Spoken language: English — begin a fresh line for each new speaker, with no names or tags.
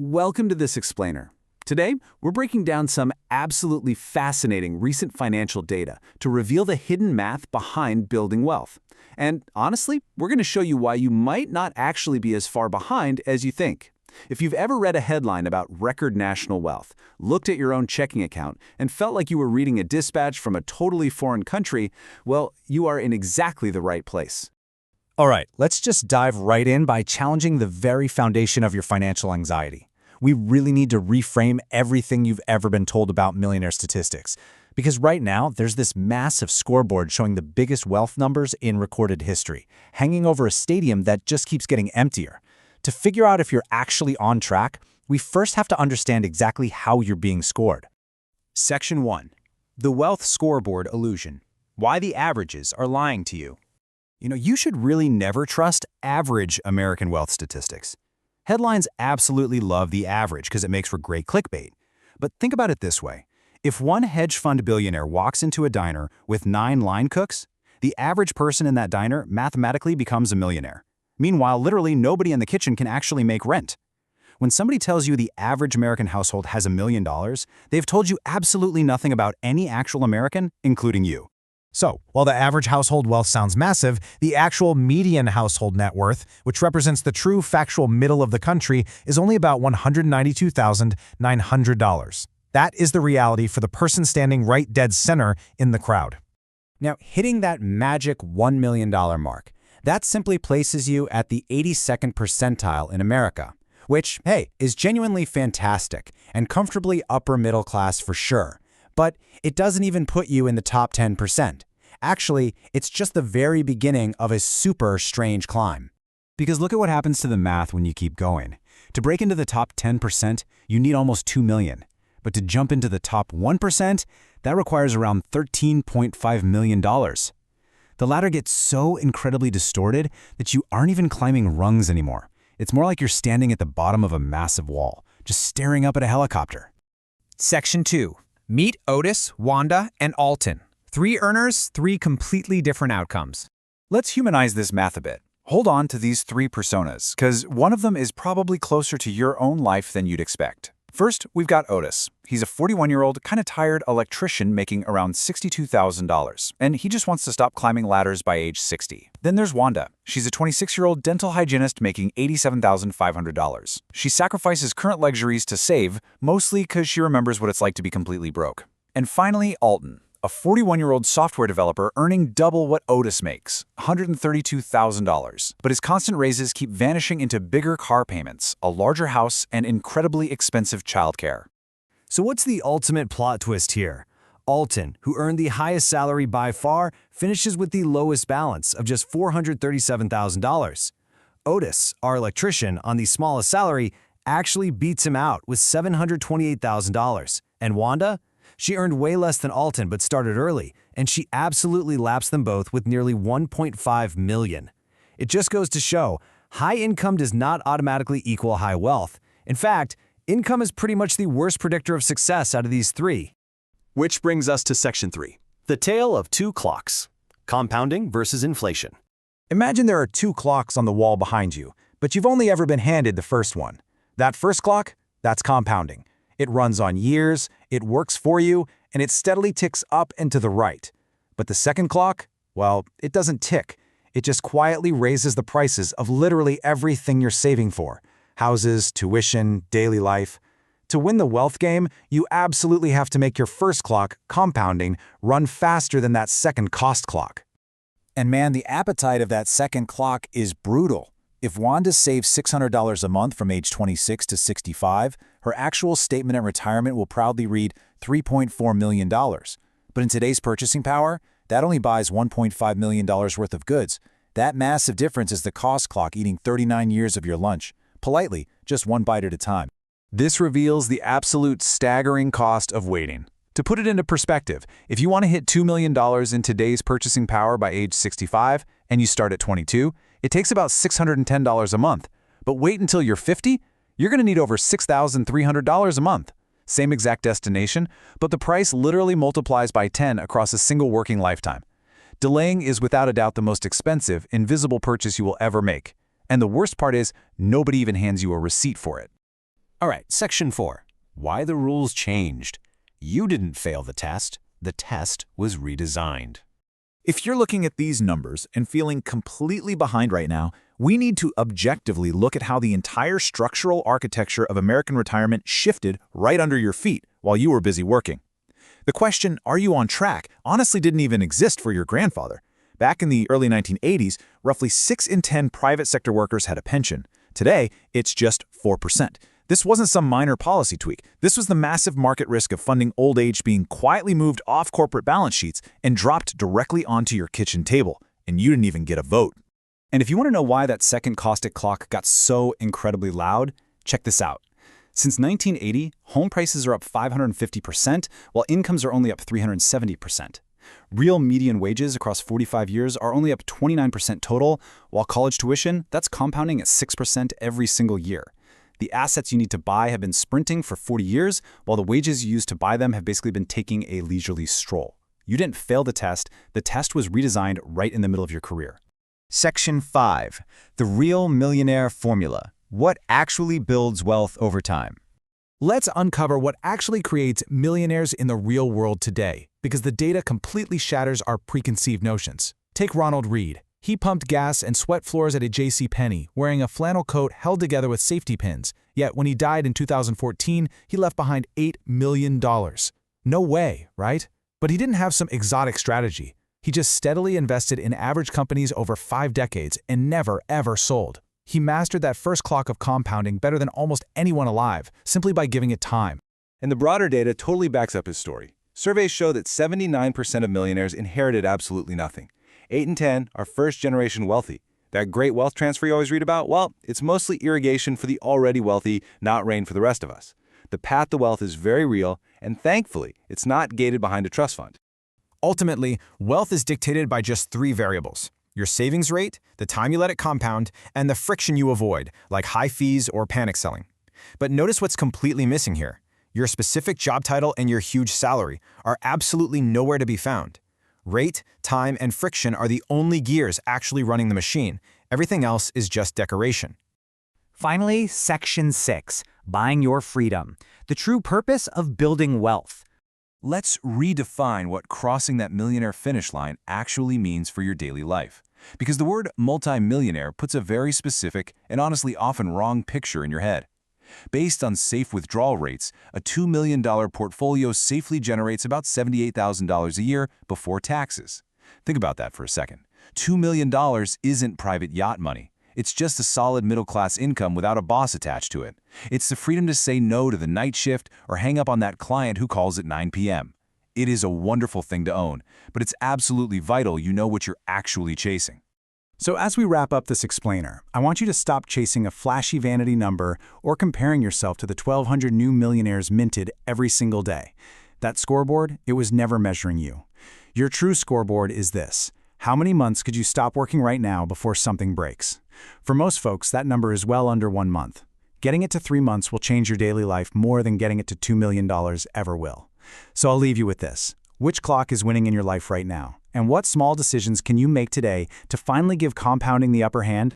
Welcome to this explainer. Today, we're breaking down some absolutely fascinating recent financial data to reveal the hidden math behind building wealth. And honestly, we're going to show you why you might not actually be as far behind as you think. If you've ever read a headline about record national wealth, looked at your own checking account, and felt like you were reading a dispatch from a totally foreign country, well, you are in exactly the right place.
All right, let's just dive right in by challenging the very foundation of your financial anxiety. We really need to reframe everything you've ever been told about millionaire statistics. Because right now, there's this massive scoreboard showing the biggest wealth numbers in recorded history, hanging over a stadium that just keeps getting emptier. To figure out if you're actually on track, we first have to understand exactly how you're being scored.
Section 1. The Wealth Scoreboard Illusion. Why the averages are lying to you. You should really never trust average American wealth statistics. Headlines absolutely love the average because it makes for great clickbait. But think about it this way. If one hedge fund billionaire walks into a diner with 9 line cooks, the average person in that diner mathematically becomes a millionaire. Meanwhile, literally nobody in the kitchen can actually make rent. When somebody tells you the average American household has $1 million, they've told you absolutely nothing about any actual American, including you.
So, while the average household wealth sounds massive, the actual median household net worth, which represents the true factual middle of the country, is only about $192,900. That is the reality for the person standing right dead center in the crowd.
Now, hitting that magic $1 million mark, that simply places you at the 82nd percentile in America, which, hey, is genuinely fantastic and comfortably upper middle class for sure. But it doesn't even put you in the top 10%. Actually, it's just the very beginning of a super strange climb.
Because look at what happens to the math when you keep going. To break into the top 10%, you need almost $2 million. But to jump into the top 1%, that requires around $13.5 million. The ladder gets so incredibly distorted that you aren't even climbing rungs anymore. It's more like you're standing at the bottom of a massive wall, just staring up at a helicopter.
Section 2. Meet Otis, Wanda, and Alton. 3 earners, 3 completely different outcomes.
Let's humanize this math a bit. Hold on to these 3 personas, because one of them is probably closer to your own life than you'd expect. First, we've got Otis. He's a 41-year-old, kind of tired electrician making around $62,000, and he just wants to stop climbing ladders by age 60. Then there's Wanda. She's a 26-year-old dental hygienist making $87,500. She sacrifices current luxuries to save, mostly because she remembers what it's like to be completely broke. And finally, Alton, a 41-year-old software developer earning double what Otis makes, $132,000. But his constant raises keep vanishing into bigger car payments, a larger house, and incredibly expensive childcare.
So what's the ultimate plot twist here? Alton, who earned the highest salary by far, finishes with the lowest balance of just $437,000. Otis, our electrician on the smallest salary, actually beats him out with $728,000. And Wanda? She earned way less than Alton but started early, and she absolutely laps them both with nearly $1.5 million. It just goes to show, high income does not automatically equal high wealth. In fact, income is pretty much the worst predictor of success out of these 3.
Which brings us to Section 3. The tale of 2 clocks. Compounding versus inflation.
Imagine there are 2 clocks on the wall behind you, but you've only ever been handed the first one. That first clock, that's compounding. It runs on years, it works for you, and it steadily ticks up and to the right. But the second clock, well, it doesn't tick. It just quietly raises the prices of literally everything you're saving for. Houses, tuition, daily life. To win the wealth game, you absolutely have to make your first clock, compounding, run faster than that second cost clock.
And man, the appetite of that second clock is brutal. If Wanda saves $600 a month from age 26 to 65, her actual statement at retirement will proudly read $3.4 million. But in today's purchasing power, that only buys $1.5 million worth of goods. That massive difference is the cost clock eating 39 years of your lunch. Politely, just one bite at a time. This reveals the absolute staggering cost of waiting. To put it into perspective, if you want to hit $2 million in today's purchasing power by age 65 and you start at 22, it takes about $610 a month. But wait until you're 50, you're going to need over $6,300 a month. Same exact destination, but the price literally multiplies by 10 across a single working lifetime. Delaying is without a doubt the most expensive, invisible purchase you will ever make. And the worst part is, nobody even hands you a receipt for it.
All right, Section 4. Why the rules changed. You didn't fail the test was redesigned.
If you're looking at these numbers and feeling completely behind right now, we need to objectively look at how the entire structural architecture of American retirement shifted right under your feet while you were busy working. The question, are you on track, honestly didn't even exist for your grandfather. Back in the early 1980s, roughly 6 in 10 private sector workers had a pension. Today, it's just 4%. This wasn't some minor policy tweak. This was the massive market risk of funding old age being quietly moved off corporate balance sheets and dropped directly onto your kitchen table, and you didn't even get a vote.
And if you want to know why that second caustic clock got so incredibly loud, check this out. Since 1980, home prices are up 550%, while incomes are only up 370%. Real median wages across 45 years are only up 29% total, while college tuition, that's compounding at 6% every single year. The assets you need to buy have been sprinting for 40 years, while the wages you used to buy them have basically been taking a leisurely stroll. You didn't fail the test was redesigned right in the middle of your career.
Section 5. The Real Millionaire Formula. What actually builds wealth over time?
Let's uncover what actually creates millionaires in the real world today, because the data completely shatters our preconceived notions. Take Ronald Read. He pumped gas and swept floors at a JCPenney, wearing a flannel coat held together with safety pins. Yet when he died in 2014, he left behind $8 million. No way, right? But he didn't have some exotic strategy. He just steadily invested in average companies over 5 decades and never, ever sold. He mastered that first clock of compounding better than almost anyone alive, simply by giving it time.
And the broader data totally backs up his story. Surveys show that 79% of millionaires inherited absolutely nothing. 8 in 10 are first-generation wealthy. That great wealth transfer you always read about, well, it's mostly irrigation for the already wealthy, not rain for the rest of us. The path to wealth is very real, and thankfully, it's not gated behind a trust fund.
Ultimately, wealth is dictated by just 3 variables: your savings rate, the time you let it compound, and the friction you avoid, like high fees or panic selling. But notice what's completely missing here. Your specific job title and your huge salary are absolutely nowhere to be found. Rate, time, and friction are the only gears actually running the machine. Everything else is just decoration.
Finally, Section 6, Buying Your Freedom, the true purpose of building wealth.
Let's redefine what crossing that millionaire finish line actually means for your daily life. Because the word multi-millionaire puts a very specific and honestly often wrong picture in your head. Based on safe withdrawal rates, a $2 million portfolio safely generates about $78,000 a year before taxes. Think about that for a second. $2 million isn't private yacht money. It's just a solid middle-class income without a boss attached to it. It's the freedom to say no to the night shift or hang up on that client who calls at 9 p.m. It is a wonderful thing to own, but it's absolutely vital you know what you're actually chasing.
So as we wrap up this explainer, I want you to stop chasing a flashy vanity number or comparing yourself to the 1,200 new millionaires minted every single day. That scoreboard, it was never measuring you. Your true scoreboard is this: how many months could you stop working right now before something breaks? For most folks, that number is well under 1 month. Getting it to 3 months will change your daily life more than getting it to $2 million ever will. So I'll leave you with this. Which clock is winning in your life right now? And what small decisions can you make today to finally give compounding the upper hand?